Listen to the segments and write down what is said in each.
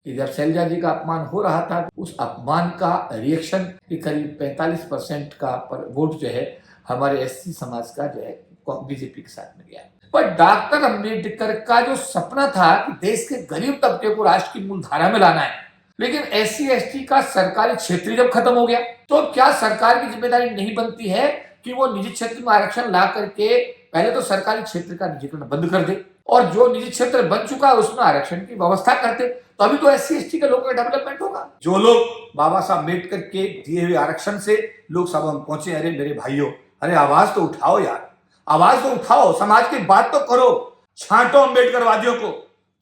कि जब शैलजा जी का अपमान हो रहा था, उस अपमान का रिएक्शन कि करीब 45% का वोट जो है हमारे एससी समाज का जो है बीजेपी के साथ में गया। पर डॉक्टर अंबेडकर का जो सपना था कि देश के गरीब तबके को राष्ट्र की मूलधारा में लाना है, लेकिन एससी एसटी का सरकारी क्षेत्र जब खत्म हो गया तो क्या सरकार की जिम्मेदारी नहीं बनती है कि वो निजी क्षेत्र में आरक्षण ला करके पहले तो सरकारी क्षेत्र का निजीकरण बंद कर दे और जो निजी क्षेत्र बन चुका है उसमें आरक्षण की व्यवस्था करते, तो अभी तो एससी एसटी के लोगों का डेवलपमेंट होगा। जो लोग बाबा साहब अम्बेडकर के दिए हुए आरक्षण से लोकसभा में पहुंचे, अरे मेरे भाइयों, अरे आवाज तो उठाओ यार, आवाज तो उठाओ, समाज की बात तो करो। छांटो अम्बेडकरवादियों को,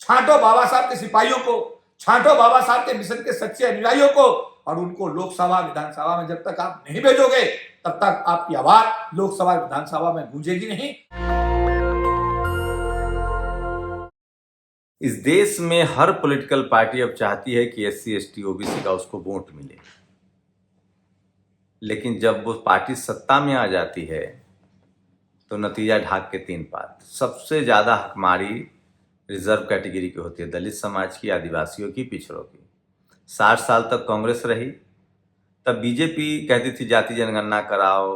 छांटो बाबा साहब के सिपाहियों को, छांटो बाबा साहब के मिशन के सच्चे अनुयायियों को, और उनको लोकसभा विधानसभा में जब तक आप नहीं भेजोगे तब तक आपकी आवाज लोकसभा विधानसभा में गूंजेगी नहीं। इस देश में हर पॉलिटिकल पार्टी अब चाहती है कि एससी एसटी ओबीसी का उसको वोट मिले, लेकिन जब वो पार्टी सत्ता में आ जाती है तो नतीजा ढाक के तीन पात। सबसे ज़्यादा हकमारी रिजर्व कैटेगरी की होती है, दलित समाज की, आदिवासियों की, पिछड़ों की। 60 साल तक कांग्रेस रही, तब बीजेपी कहती थी जाति जनगणना कराओ।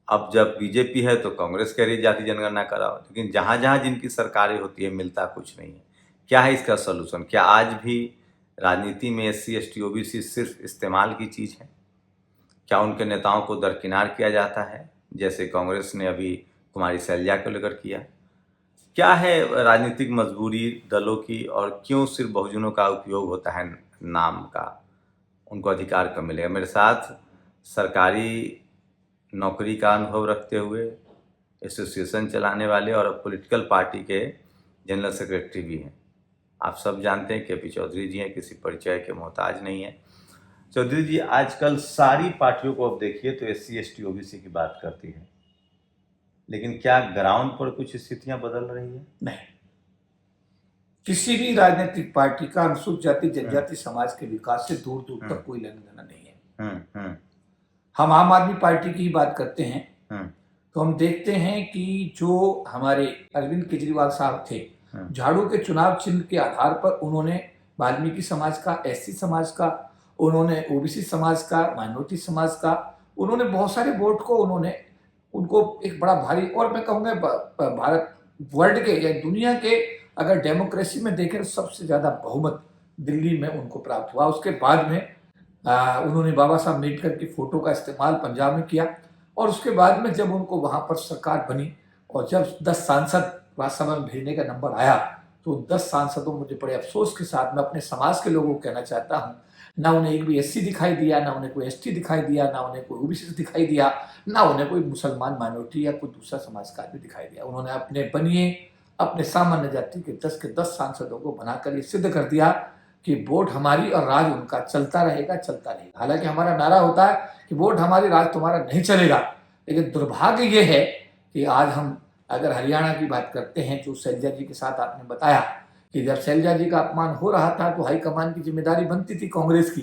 अब जब बीजेपी है तो कांग्रेस कह रही जाति जनगणना कराओ, लेकिन जहाँ जहाँ जिनकी सरकारें होती है मिलता कुछ नहीं है। क्या है इसका सलूशन? क्या आज भी राजनीति में एससी एसटी ओबीसी सिर्फ इस्तेमाल की चीज़ है? क्या उनके नेताओं को दरकिनार किया जाता है, जैसे कांग्रेस ने अभी कुमारी शैलजा को लेकर किया? क्या है राजनीतिक मजबूरी दलों की, और क्यों सिर्फ बहुजनों का उपयोग होता है नाम का? उनको अधिकार कब मिलेगा? मेरे साथ सरकारी नौकरी का अनुभव रखते हुए एसोसिएशन चलाने वाले और पॉलिटिकल पार्टी के जनरल सेक्रेटरी भी हैं, आप सब जानते हैं केपी चौधरी जी हैं, किसी परिचय के मोहताज नहीं है। चौधरी जी, आजकल सारी पार्टियों को अब देखिए तो एससी एसटी ओबीसी की बात करती है, लेकिन क्या ग्राउंड पर कुछ स्थितियां बदल रही है? नहीं, किसी भी राजनीतिक पार्टी का अनुसूचित जाति जनजाति समाज के विकास से दूर दूर तक कोई लेना देना नहीं है। हम आम आदमी पार्टी की ही बात करते हैं तो हम देखते हैं कि जो हमारे अरविंद केजरीवाल साहब थे, झाड़ू के चुनाव चिन्ह के आधार पर उन्होंने वाल्मीकि समाज का, एससी समाज का, उन्होंने ओबीसी समाज का, माइनॉरिटी समाज का, उन्होंने बहुत सारे वोट को उन्होंने उनको एक बड़ा भारी, और मैं कहूँगा भारत वर्ल्ड के या दुनिया के अगर डेमोक्रेसी में देखें तो सबसे ज़्यादा बहुमत दिल्ली में उनको प्राप्त हुआ। उसके बाद में उन्होंने बाबा साहब अम्बेडकर की फोटो का इस्तेमाल पंजाब में किया, और उसके बाद में जब उनको वहाँ पर सरकार बनी और जब 10 सांसद राज्यसभा में भेजने का नंबर आया तो 10 सांसदों, मुझे बड़े अफसोस के साथ मैं अपने समाज के लोगों को कहना चाहता हूँ, ना उन्हें एक भी एससी दिखाई दिया, ना उन्हें कोई एसटी दिखाई दिया, ना उन्हें कोई ओबीसी दिखाई दिया, ना उन्हें कोई मुसलमान माइनॉरिटी या कोई दूसरा समाज का भी दिखाई दिया। उन्होंने अपने बनिए अपने सामान्य जाति के 10 के 10 सांसदों को बनाकर ये सिद्ध कर दिया कि वोट हमारी और राज उनका चलता रहेगा, चलता रहेगा। हालांकि हमारा नारा होता है कि वोट हमारी राज तुम्हारा नहीं चलेगा, लेकिन दुर्भाग्य ये है कि आज हम अगर हरियाणा की बात करते हैं, जो शैलजा जी के साथ आपने बताया कि जब शैलजा जी का अपमान हो रहा था तो हाईकमान की जिम्मेदारी बनती थी कांग्रेस की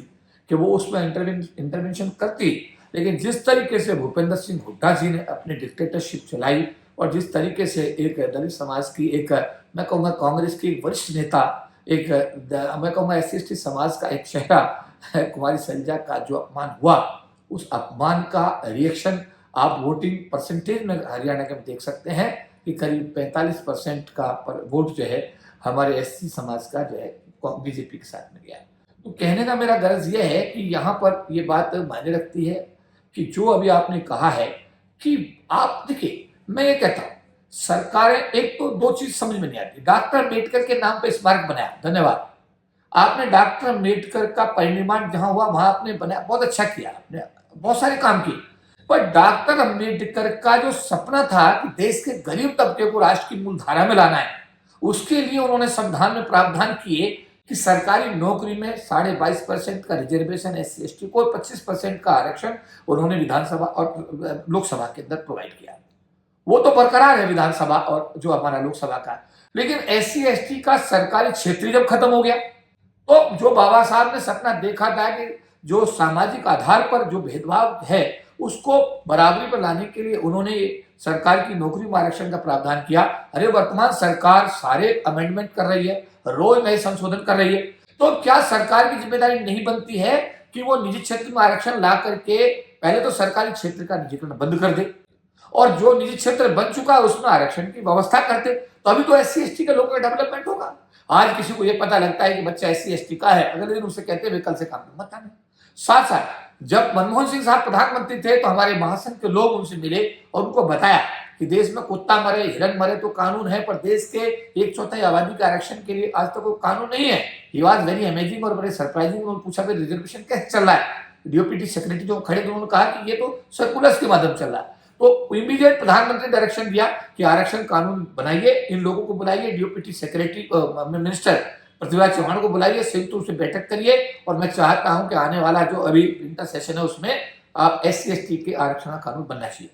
कि वो उसमें इंटरवेंशन करती, लेकिन जिस तरीके से भूपेंद्र सिंह हुड्डा जी ने अपनी डिक्टेटरशिप चलाई और जिस तरीके से एक दलित समाज की, एक मैं कहूँगा कांग्रेस की एक वरिष्ठ नेता, एक मैं कहूँगा एससी एसटी समाज का एक चेहरा कुमारी शैलजा का जो अपमान हुआ, उस अपमान का रिएक्शन आप वोटिंग परसेंटेज में हरियाणा के देख सकते हैं कि करीब 45% का वोट जो है हमारे एससी समाज का जो है बीजेपी के साथ में गया। तो कहने का मेरा गर्ज यह है कि यहाँ पर ये बात मायने रखती है कि जो अभी आपने कहा है कि आप देखिए, मैं ये कहता हूँ सरकारें, एक तो दो चीज समझ में नहीं आती। डॉक्टर अम्बेडकर के नाम पे स्मारक बनाया, धन्यवाद, आपने डॉक्टर अम्बेडकर का परिनिर्माण जहां हुआ वहां आपने बनाया, बहुत अच्छा किया, आपने बहुत सारे काम किए, पर डॉक्टर अम्बेडकर का जो सपना था कि देश के गरीब तबके को राष्ट्र की मूलधारा में लाना है, उसके लिए उन्होंने संविधान में प्रावधान किए कि सरकारी नौकरी में 22.5% का रिजर्वेशन एससी एसटी को, 25% का आरक्षण उन्होंने विधानसभा और लोकसभा के अंदर प्रोवाइड किया। वो तो बरकरार है विधानसभा और जो हमारा लोकसभा का, लेकिन एससी एसटी का सरकारी क्षेत्र जब खत्म हो गया तो जो बाबा साहब ने सपना देखा था कि जो सामाजिक आधार पर जो भेदभाव है उसको बराबरी पर लाने के लिए उन्होंने सरकार की नौकरी में आरक्षण का प्रावधान किया। अरे वर्तमान सरकार सारे अमेंडमेंट कर रही है, रोज नए संशोधन कर रही है, तो क्या सरकार की जिम्मेदारी नहीं बनती है कि वो निजी क्षेत्र में आरक्षण ला करके पहले तो सरकारी क्षेत्र का निजीकरण बंद कर दे, और जो निजी क्षेत्र बन चुका है उसमें आरक्षण की व्यवस्था करते, तो अभी तो SC ST के लोगों का डेवलपमेंट होगा। आज किसी को ये पता लगता है कि बच्चा SC ST का है, अगले दिन उसे कहते हैं कल से काम मत आने। साथ साथ जब मनमोहन सिंह साहब प्रधानमंत्री थे तो हमारे महासंघ के लोग उनसे मिले और उनको बताया कि देश में कुत्ता मरे हिरन मरे तो कानून है, पर देश के 1/4 आबादी के आरक्षण के लिए आज तक कोई कानून नहीं है। ही वाज वेरी अमेजिंग और बड़े सरप्राइजिंग। उन्होंने पूछा फिर रिजर्वेशन कैसे चल रहा है, DOPT सेक्रेटरी जो खड़े थे उन्होंने कहा कि ये तो सर्कुलर्स के माध्यम चल रहा है। तो इमीडिएट प्रधानमंत्री डायरेक्शन दिया कि आरक्षण कानून बनाइए, इन लोगों को बुलाइए, DOPT secretary minister Prithviraj Chauhan को बुलाइए, संयुक्त रूप से बैठक करिए, और मैं चाहता हूं कि आने वाला जो अभी इंटर सेशन है उसमें आप SC ST के आरक्षण का कानून बनना चाहिए।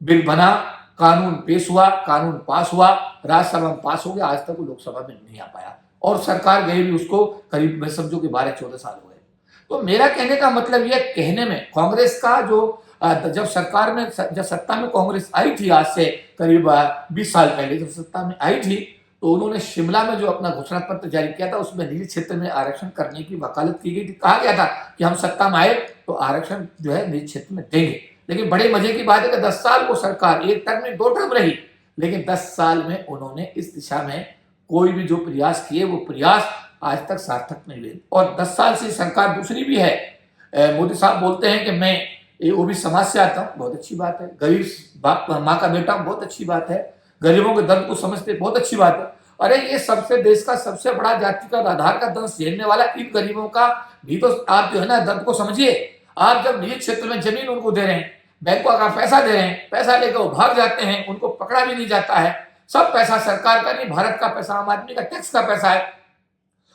बिल बना, कानून पेश हुआ, कानून पास हुआ, राज्यसभा में पास हो गया, आज तक वो लोकसभा में नहीं आ पाया, और सरकार गई भी उसको करीब मैं समझो कि 12-14 साल हो गए। तो मेरा कहने का मतलब ये, कहने में कांग्रेस का जो जब सरकार में जब सत्ता में कांग्रेस आई थी, आज से करीब 20 साल पहले जब सत्ता में आई थी, तो उन्होंने शिमला में जो अपना घोषणा पत्र जारी किया था उसमें निजी क्षेत्र में आरक्षण करने की वकालत की गई थी। कहा गया था कि हम सत्ता में आए तो आरक्षण जो है निजी क्षेत्र में देंगे। लेकिन बड़े मजे की बात है कि 10 साल वो सरकार, एक टर्म में 2 टर्म रही, लेकिन 10 साल में उन्होंने इस दिशा में कोई भी जो प्रयास किए वो प्रयास आज तक सार्थक नहीं हुए। और 10 साल से सरकार दूसरी भी है। मोदी साहब बोलते हैं कि मैं OBC समाज से आता हूँ, बहुत अच्छी बात है। गरीब बाप माँ का बेटा, बहुत अच्छी बात है। गरीबों के दर्द को समझते, बहुत अच्छी बात है। अरे ये सबसे देश का सबसे बड़ा जाति का आधार का दंश झेलने वाला इन गरीबों का भी तो आप जो है ना दर्द को समझिए। आप जब निजी क्षेत्र में जमीन उनको दे रहे हैं, बैंकों का पैसा दे रहे हैं, पैसा लेकर वो भाग जाते हैं, उनको पकड़ा भी नहीं जाता है, सब पैसा सरकार का नहीं, भारत का पैसा, आम आदमी का टैक्स का पैसा है,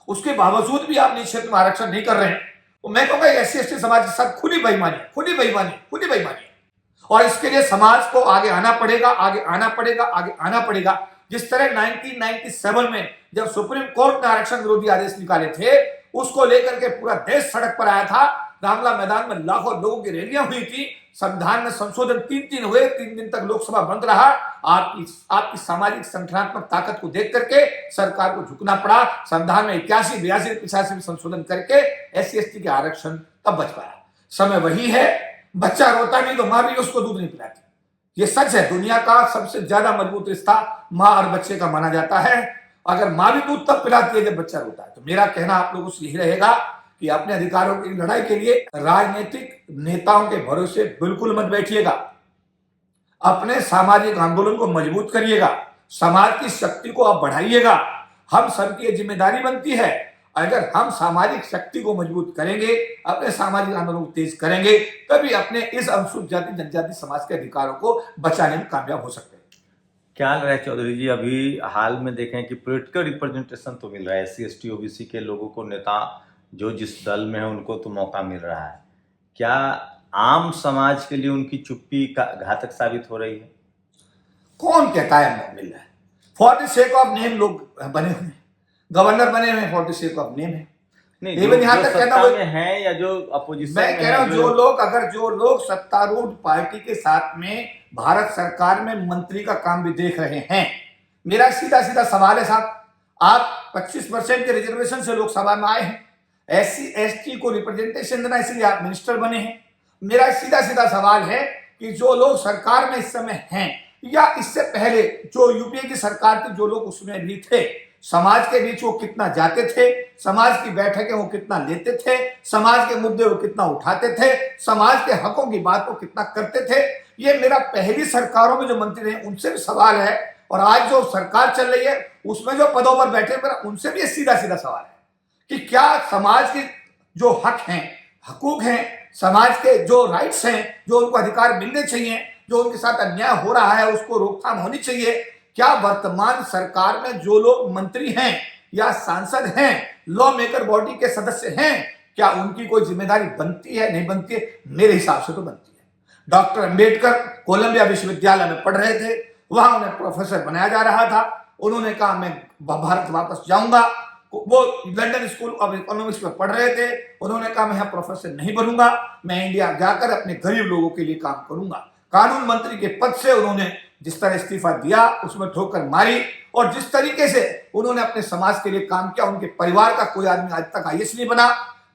उसके बावजूद भी आप निजी क्षेत्र में आरक्षण नहीं कर रहे हैं। तो मैं कहूंगा SC ST समाज के साथ खुली बेईमानी, खुली बेईमानी, खुली बेईमानी। और इसके लिए समाज को आगे आना पड़ेगा, आगे आना पड़ेगा, आगे आना पड़ेगा। जिस तरह 1997 में जब सुप्रीम कोर्ट ने आरक्षण विरोधी आदेश निकाले थे, उसको लेकर के पूरा देश सड़क पर आया था। रामला मैदान में लाखों लोगों की रैलियां हुई थी। संविधान में संशोधन 3 दिन हुए, 3 दिन तक लोकसभा बंद रहा। आपकी सामाजिक संगठनात्मक ताकत को देख करके सरकार को झुकना पड़ा। संविधान में 81, 82, 85 में संशोधन करके SC ST के आरक्षण तब बच पाया। समय वही है, बच्चा रोता नहीं तो माँ भी उसको दूध नहीं पिलाती। ये सच है। दुनिया का सबसे ज्यादा मजबूत रिश्ता माँ और बच्चे का माना जाता है। अगर माँ भी दूध तब पिलाती है जब बच्चा रोता है। तो मेरा कहना आप लोगों से यही रहेगा कि अपने अधिकारों की लड़ाई के लिए राजनीतिक नेताओं के भरोसे बिल्कुल मत बैठिएगा। अपने सामाजिक आंदोलन को मजबूत करिएगा, समाज की शक्ति को आप बढ़ाइएगा। हम सबकी जिम्मेदारी बनती है। अगर हम सामाजिक शक्ति को मजबूत करेंगे, अपने सामाजिक आंदोलन को तेज करेंगे, तभी अपने इस अनुसूचित जाति जनजाति समाज के अधिकारों को बचाने में कामयाब हो सकते हैं। क्या लग रहा है चौधरी जी, अभी हाल में देखें कि पॉलिटिकल रिप्रेजेंटेशन तो मिल रहा है, SC ST OBC के लोगों को, नेता जो जिस दल में है उनको तो मौका मिल रहा है। क्या आम समाज के लिए उनकी चुप्पी का घातक साबित हो रही है? कौन कहता है मिल रहा है? For the sake of name लोग बने हुए हैं, गवर्नर बने हुए, for the sake of name है। नहीं, जो सत्ता में है या जो अपोजिशन में है, मैं कह रहा हूं जो लोग सत्तारूढ़ पार्टी के साथ में भारत सरकार में मंत्री का काम भी देख रहे हैं, मेरा सीधा सीधा सवाल है साहब, आप 25% के रिजर्वेशन से लोकसभा में आए हैं, SC ST को रिप्रेजेंटेशन देना इसलिए आप मिनिस्टर बने हैं। मेरा सीधा सीधा सवाल है कि जो लोग सरकार में इस समय हैं या इससे पहले जो UPA की सरकार थी, जो लोग उसमें भी थे, समाज के बीच वो कितना जाते थे, समाज की बैठकें वो कितना लेते थे, समाज के मुद्दे वो कितना उठाते थे, समाज के हकों की बात वो कितना करते थे, ये मेरा पहली सरकारों में जो मंत्री रहे उनसे भी सवाल है। और आज जो सरकार चल रही है उसमें जो पदों पर बैठे, मेरा उनसे भी सीधा सीधा सवाल है कि क्या समाज के जो हक हैं, हकूक हैं, समाज के जो राइट्स हैं, जो उनको अधिकार मिलने चाहिए, जो उनके साथ अन्याय हो रहा है उसको रोकथाम होनी चाहिए, क्या वर्तमान सरकार में जो लोग मंत्री हैं या सांसद हैं, लॉ मेकर बॉडी के सदस्य हैं, क्या उनकी कोई जिम्मेदारी बनती है? नहीं बनती है? मेरे हिसाब से तो बनती है। डॉक्टर अंबेडकर कोलंबिया विश्वविद्यालय में पढ़ रहे थे, वहां उन्हें प्रोफेसर बनाया जा रहा था। उन्होंने कहा मैं भारत वापस जाऊंगा। वो लंदन स्कूल ऑफ इकोनॉमिक्स में पढ़ रहे थे, उन्होंने कहा मैं प्रोफेसर नहीं बनूंगा, मैं इंडिया जाकर अपने गरीब लोगों के लिए काम करूंगा। कानून मंत्री के पद से उन्होंने जिस तरह इस्तीफा दिया उसमें ठोकर मारी और जिस तरीके से उन्होंने अपने समाज के लिए काम किया, उनके परिवार का कोई आदमी आज तक आईएएस नहीं बना,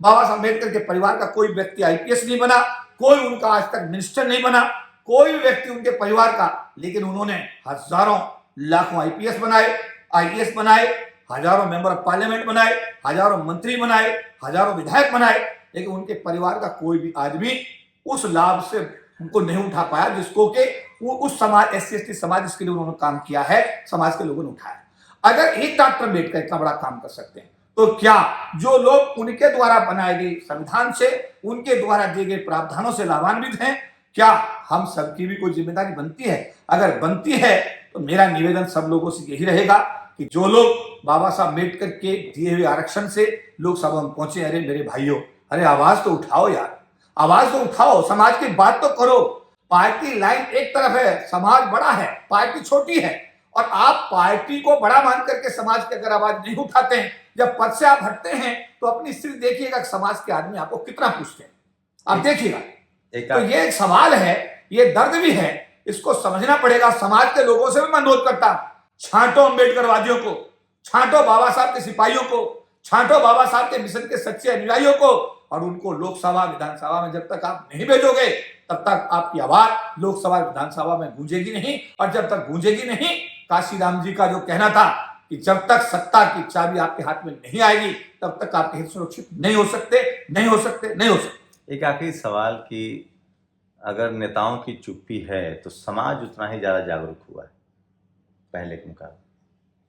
बाबा साहब अम्बेडकर के परिवार का कोई व्यक्ति आईपीएस नहीं बना, कोई उनका आज तक मिनिस्टर नहीं बना, कोई भी व्यक्ति उनके परिवार का, लेकिन उन्होंने हजारों लाखों आईपीएस बनाए, आईएएस बनाए, हजारों मेंबर ऑफ पार्लियामेंट बनाए, हजारों मंत्री बनाए, हजारों विधायक बनाए, लेकिन उनके परिवार का कोई भी आदमी उस लाभ से उनको नहीं उठा पाया जिसको कि वो उस समाज SC/ST समाज जिसके लिए उन्होंने काम किया है, समाज के लोगों ने उठाया। अगर एक डॉक्टर अम्बेडकर इतना बड़ा काम कर सकते हैं, तो क्या जो लोग उनके द्वारा बनाए गए संविधान से, उनके द्वारा दिए गए प्रावधानों से लाभान्वित हैं, क्या हम सबकी भी कोई जिम्मेदारी बनती है? अगर बनती है तो मेरा निवेदन सब लोगों से यही रहेगा कि जो लोग बाबा साहब अम्बेडकर के दिए हुए आरक्षण से लोकसभा में पहुंचे, अरे मेरे भाइयों, अरे आवाज तो उठाओ यार, आवाज तो उठाओ, समाज की बात तो करो। पार्टी लाइन एक तरफ है, समाज बड़ा है, पार्टी छोटी है, और आप पार्टी को बड़ा मान करके समाज की अगर आवाज नहीं उठाते हैं, जब पद से आप हटते हैं तो अपनी स्थिति देखिएगा कि समाज के आदमी आपको कितना पूछते हैं, आप देखिएगा। तो ये एक सवाल है, ये दर्द भी है, इसको समझना पड़ेगा। समाज के लोगों से भी मैं अनुरोध करता हूं, छांटो अम्बेडकरवादियों को, छांटो बाबा साहब के सिपाहियों को, छांटो बाबा साहब के मिशन के सच्चे अनुयायियों को, और उनको लोकसभा विधानसभा में जब तक आप नहीं भेजोगे तब तक आपकी आवाज लोकसभा विधानसभा में गूंजेगी नहीं। और जब तक गूंजेगी नहीं, काशीराम जी का जो कहना था कि जब तक सत्ता की चाबी आपके हाथ में नहीं आएगी तब तक आपके हित सुरक्षित नहीं हो सकते, नहीं हो सकते, नहीं हो सकते। एक आखिरी सवाल कि अगर नेताओं की चुप्पी है तो समाज उतना ही ज्यादा जागरूक हुआ है पहले के मुकाबले?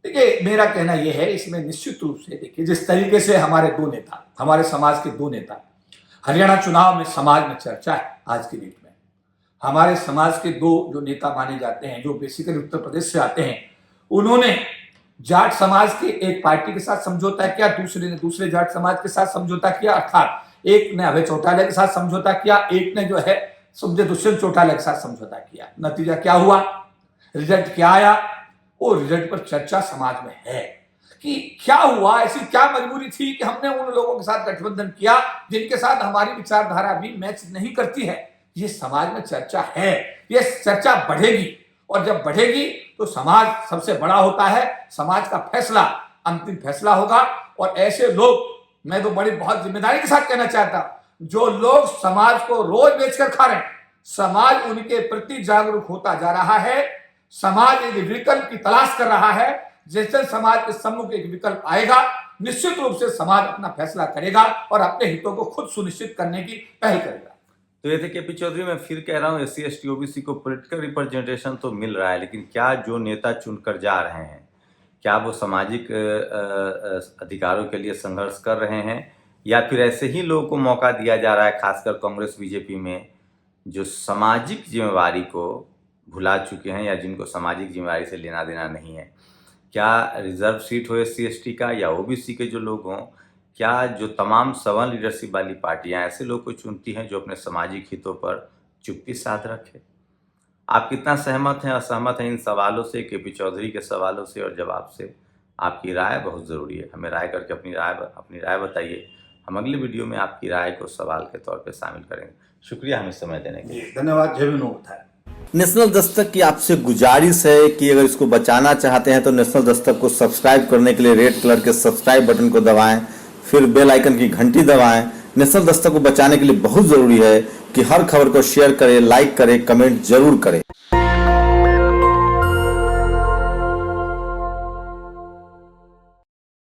देखिए, मेरा कहना यह है, इसमें निश्चित रूप से देखिए जिस तरीके से हमारे दो नेता, हमारे समाज के दो नेता, हरियाणा चुनाव में समाज में चर्चा है आज की डेट में। हमारे समाज के दो जो नेता माने जाते हैं, जो बेसिकली उत्तर प्रदेश से आते हैं, उन्होंने जाट समाज के एक पार्टी के साथ समझौता किया, दूसरे ने दूसरे जाट समाज के साथ समझौता किया, अर्थात एक ने अभय चौटाला के साथ समझौता किया, एक ने जो है सुखदेव दुष्यंत चौटाला के साथ समझौता किया। नतीजा क्या हुआ, रिजल्ट क्या आया? वो रिजल्ट पर चर्चा समाज में है कि क्या हुआ, ऐसी क्या मजबूरी थी कि हमने उन लोगों के साथ गठबंधन किया जिनके साथ हमारी विचारधारा भी मैच नहीं करती है। ये समाज में चर्चा है, ये चर्चा बढ़ेगी, और जब बढ़ेगी तो समाज सबसे बड़ा होता है, समाज का फैसला अंतिम फैसला होगा। और ऐसे लोग, मैं तो बड़ी बहुत जिम्मेदारी के साथ कहना चाहता हूं, जो लोग समाज को रोज बेचकर खा रहे हैं, समाज उनके प्रति जागरूक होता जा रहा है, समाज एक विकल्प की तलाश कर रहा है। जैसे समाज के सम्मुख एक विकल्प आएगा, निश्चित रूप से समाज अपना फैसला करेगा और अपने हितों को खुद सुनिश्चित करने की पहल करेगा। तो ये थे केपी चौधरी। मैं फिर कह रहा हूँ, SC/ST OBC को पॉलिटिकल रिप्रेजेंटेशन तो मिल रहा है, लेकिन क्या जो नेता चुनकर जा रहे हैं, क्या वो सामाजिक अधिकारों के लिए संघर्ष कर रहे हैं, या फिर ऐसे ही लोगों को मौका दिया जा रहा है, खासकर कांग्रेस बीजेपी में, जो सामाजिक जिम्मेवारी को भुला चुके हैं या जिनको सामाजिक जिम्मेवारी से लेना देना नहीं है? क्या रिजर्व सीट हो SC/ST का या OBC के जो लोग हों, क्या जो तमाम सवर्ण लीडरशिप वाली पार्टियां ऐसे लोग को चुनती हैं जो अपने सामाजिक हितों पर चुप्पी साध रखे? आप कितना सहमत हैं, असहमत हैं इन सवालों से, केपी चौधरी के सवालों से और जवाब से? आपकी राय बहुत ज़रूरी है, हमें राय करके अपनी राय बताइए। हम अगले वीडियो में आपकी राय को सवाल के तौर पर शामिल करेंगे। शुक्रिया हमें समय देने के लिए। धन्यवाद। जय विनोद है। नेशनल दस्तक की आपसे गुजारिश है कि अगर इसको बचाना चाहते हैं तो नेशनल दस्तक को सब्सक्राइब करने के लिए रेड कलर के सब्सक्राइब बटन को दबाएं, फिर बेल आइकन की घंटी दबाएं। नेशनल दस्तक को बचाने के लिए बहुत जरूरी है कि हर खबर को शेयर करें, लाइक करें, कमेंट जरूर करें।